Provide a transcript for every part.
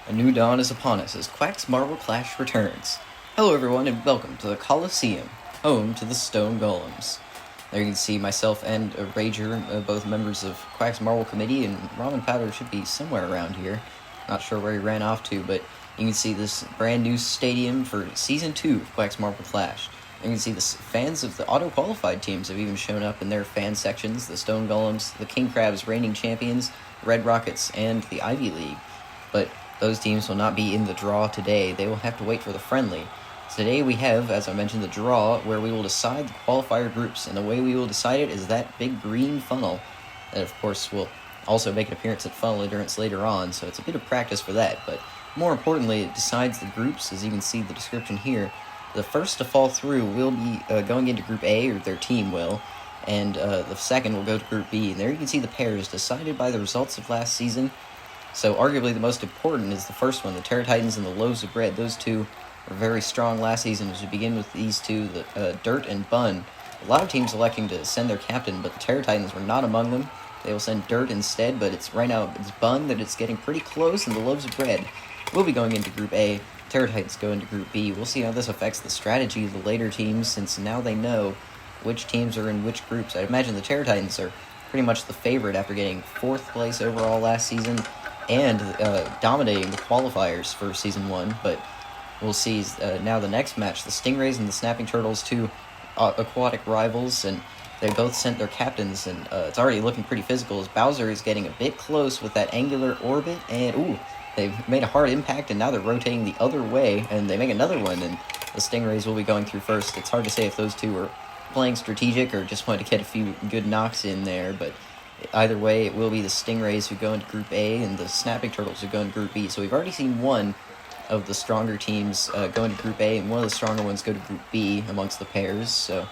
A new dawn is upon us as Quack's Marble Clash returns. Hello everyone and welcome to the Coliseum, home to the Stone Golems. There you can see myself and a Rager, both members of Quack's Marble Committee, and Ramen Powder should be somewhere around here. Not sure where he ran off to, but you can see this brand new stadium for Season 2 of Quack's Marble Clash. You can see the fans of the auto-qualified teams have even shown up in their fan sections, the Stone Golems, the King Crabs reigning champions, Red Rockets, and the Ivy League. But those teams will not be in the draw today. They will have to wait for the friendly. Today we have, as I mentioned, the draw, where we will decide the qualifier groups, and the way we will decide it is that big green funnel. That, of course, will also make an appearance at Funnel Endurance later on, so it's a bit of practice for that, but more importantly, it decides the groups, as you can see the description here. The first to fall through will be going into Group A, or their team will, and the second will go to Group B, and there you can see the pairs decided by the results of last season. So arguably the most important is the first one, the Terror Titans and the Loaves of Bread. Those two were very strong last season. As we begin with these two, the Dirt and Bun. A lot of teams electing to send their captain, but the Terror Titans were not among them. They will send Dirt instead, but right now it's Bun that it's getting pretty close, and the Loaves of Bread will be going into Group A. Terror Titans go into Group B. We'll see how this affects the strategy of the later teams, since now they know which teams are in which groups. I imagine the Terror Titans are pretty much the favorite after getting 4th place overall last season, and dominating the qualifiers for Season 1, but we'll see now the next match, the Stingrays and the Snapping Turtles, two aquatic rivals, and they both sent their captains, and it's already looking pretty physical as Bowser is getting a bit close with that angular orbit, and they've made a hard impact, and now they're rotating the other way, and they make another one, and the Stingrays will be going through first. It's hard to say if those two are playing strategic or just wanted to get a few good knocks in there, but either way, it will be the Stingrays who go into Group A and the Snapping Turtles who go into Group B. So we've already seen one of the stronger teams go into Group A, and one of the stronger ones go to Group B amongst the pairs. So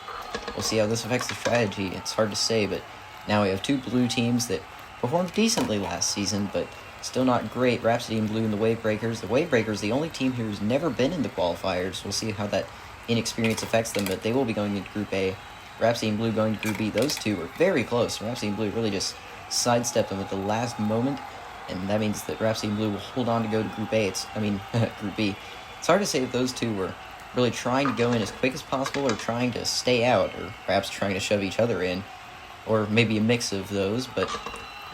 we'll see how this affects the strategy. It's hard to say, but now we have two blue teams that performed decently last season, but still not great. Rhapsody in blue and the Wavebreakers. The Wavebreakers, the only team here who's never been in the qualifiers. We'll see how that inexperience affects them, but they will be going into Group A. Rhapsody in blue going to Group B. Those two were very close. Rhapsody in blue really just sidestepped them at the last moment, and that means that Rhapsody in blue will hold on to go to Group A. Group B. It's hard to say if those two were really trying to go in as quick as possible, or trying to stay out, or perhaps trying to shove each other in, or maybe a mix of those, but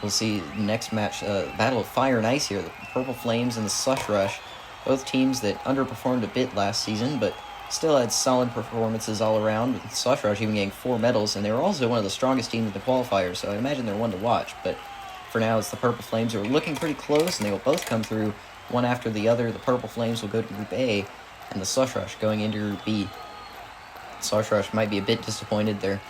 we'll see the next match, Battle of Fire and Ice here, the Purple Flames and the Slush Rush, both teams that underperformed a bit last season, but still had solid performances all around, with Slush Rush even getting 4 medals, and they were also one of the strongest teams in the qualifiers, so I imagine they're one to watch. But for now, it's the Purple Flames who are looking pretty close, and they will both come through one after the other. The Purple Flames will go to Group A, and the Slush Rush going into Group B. Slush Rush might be a bit disappointed. Their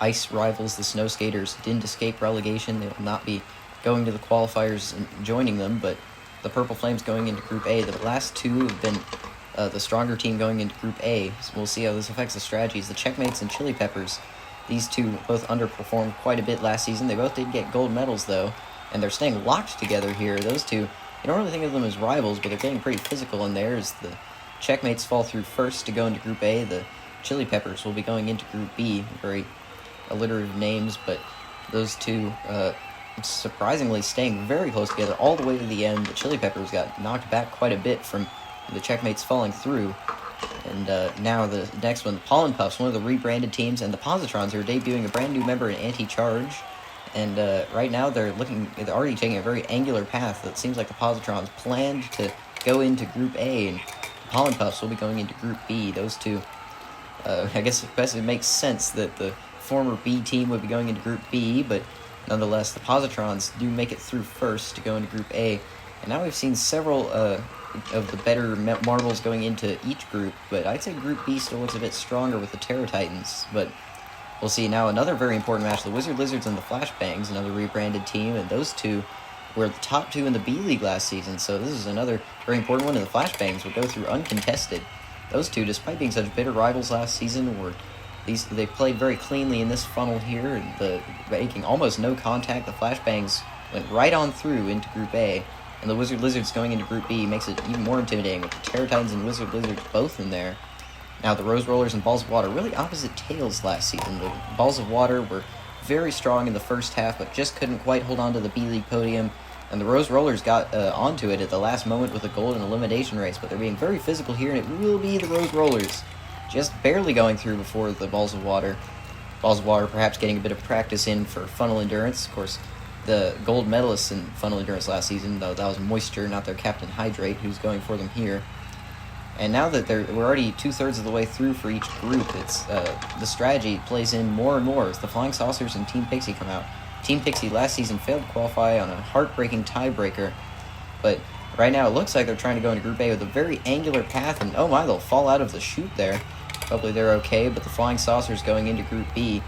ice rivals, the Snow Skaters, didn't escape relegation. They will not be going to the qualifiers and joining them, but the Purple Flames going into Group A. The last two have been the stronger team going into Group A, so we'll see how this affects the strategies. The Checkmates and Chili Peppers, these two both underperformed quite a bit last season. They both did get gold medals, though, and they're staying locked together here. Those two, you don't really think of them as rivals, but they're getting pretty physical in there as the Checkmates fall through first to go into Group A. The Chili Peppers will be going into Group B. Very alliterative names, but those two surprisingly staying very close together all the way to the end. The Chili Peppers got knocked back quite a bit from the Checkmates falling through, and now the next one, the Pollen Puffs, one of the rebranded teams, and the Positrons are debuting a brand new member in Anti-Charge, and right now they're already taking a very angular path. It seems like the Positrons planned to go into Group A, and the Pollen Puffs will be going into Group B. Those two, I guess it makes sense that the former B team would be going into Group B, but nonetheless, the Positrons do make it through first to go into Group A, and now we've seen several of the better marbles going into each group, but I'd say Group B still looks a bit stronger with the Terror Titans, but we'll see now another very important match, the Wizard Lizards and the Flashbangs, another rebranded team, and those two were the top two in the B League last season, so this is another very important one, and the Flashbangs will go through uncontested. Those two, despite being such bitter rivals last season, they played very cleanly in this funnel here, and making almost no contact. The Flashbangs went right on through into Group A, and the Wizard Lizards going into Group B makes it even more intimidating with the Terror Titans and Wizard Lizards both in there. Now the Rose Rollers and Balls of Water, really opposite tales last season. The Balls of Water were very strong in the first half, but just couldn't quite hold on to the B League podium. And the Rose Rollers got onto it at the last moment with a golden elimination race, but they're being very physical here, and it will be the Rose Rollers just barely going through before the Balls of Water. Balls of Water perhaps getting a bit of practice in for funnel endurance. Of course, the gold medalists in funnel endurance last season, though, that was Moisture, not their captain Hydrate, who's going for them here. And now that we're already 2/3 of the way through for each group, it's the strategy plays in more and more as the Flying Saucers and Team Pixie come out. Team Pixie last season failed to qualify on a heartbreaking tiebreaker, but right now it looks like they're trying to go into Group A with a very angular path, and oh my, they'll fall out of the chute there. Hopefully they're okay, but the Flying Saucers going into Group B,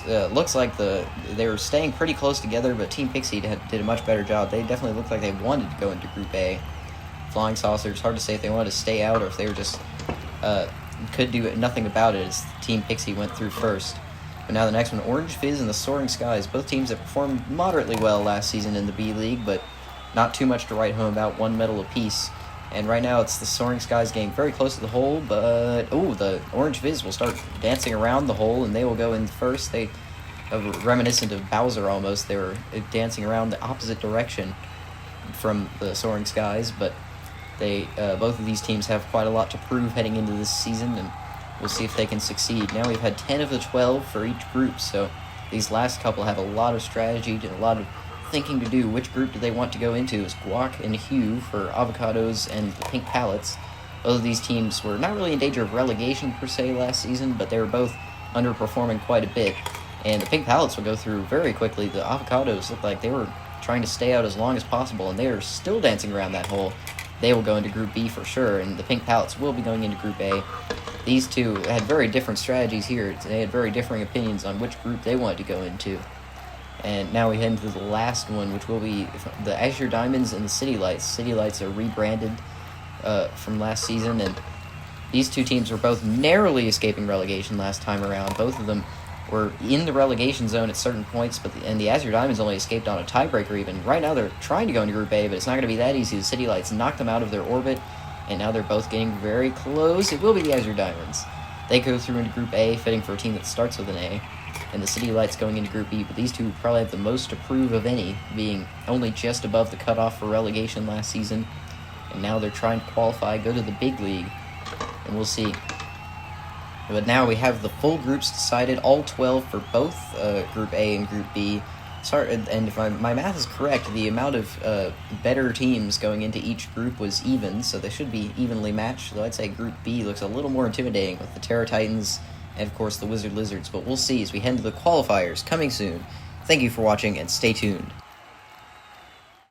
it looks like they were staying pretty close together, but Team Pixie did a much better job. They definitely looked like they wanted to go into Group A. Flying Saucers, hard to say if they wanted to stay out or if they were just could do nothing about it as Team Pixie went through first. But now the next one, Orange Fizz and the Soaring Skies, both teams that performed moderately well last season in the B League, but not too much to write home about, 1 medal apiece. And right now it's the Soaring Skies getting very close to the hole, but the Orange Fizz will start dancing around the hole and they will go in first. They reminiscent of Bowser almost. They were dancing around the opposite direction from the Soaring Skies, but they both of these teams have quite a lot to prove heading into this season, and we'll see if they can succeed. Now we've had 10 of the 12 for each group, so these last couple have a lot of strategy and a lot of thinking to do. Which group do they want to go into? Is Quack and Hugh for Avocados and the Pink Pallets. Both of these teams were not really in danger of relegation per se last season, but they were both underperforming quite a bit. And the Pink Pallets will go through very quickly. The Avocados looked like they were trying to stay out as long as possible, and they are still dancing around that hole. They will go into Group B for sure, and the Pink Pallets will be going into Group A. These two had very different strategies here. They had very differing opinions on which group they wanted to go into. And now we head into the last one, which will be the Azure Diamonds and the City Lights. City Lights are rebranded from last season, and these two teams were both narrowly escaping relegation last time around. Both of them were in the relegation zone at certain points, and the Azure Diamonds only escaped on a tiebreaker even. Right now they're trying to go into Group A, but it's not going to be that easy. The City Lights knocked them out of their orbit, and now they're both getting very close. It will be the Azure Diamonds. They go through into Group A, fitting for a team that starts with an A, and the City Lights going into Group B, but these two probably have the most to prove of any, being only just above the cutoff for relegation last season, and now they're trying to qualify, go to the big league, and we'll see. But now we have the full groups decided, all 12 for both Group A and Group B. Sorry, and if my math is correct, the amount of better teams going into each group was even, so they should be evenly matched. Though I'd say Group B looks a little more intimidating with the Terra Titans and, of course, the Wizard Lizards. But we'll see as we head into the qualifiers coming soon. Thank you for watching, and stay tuned.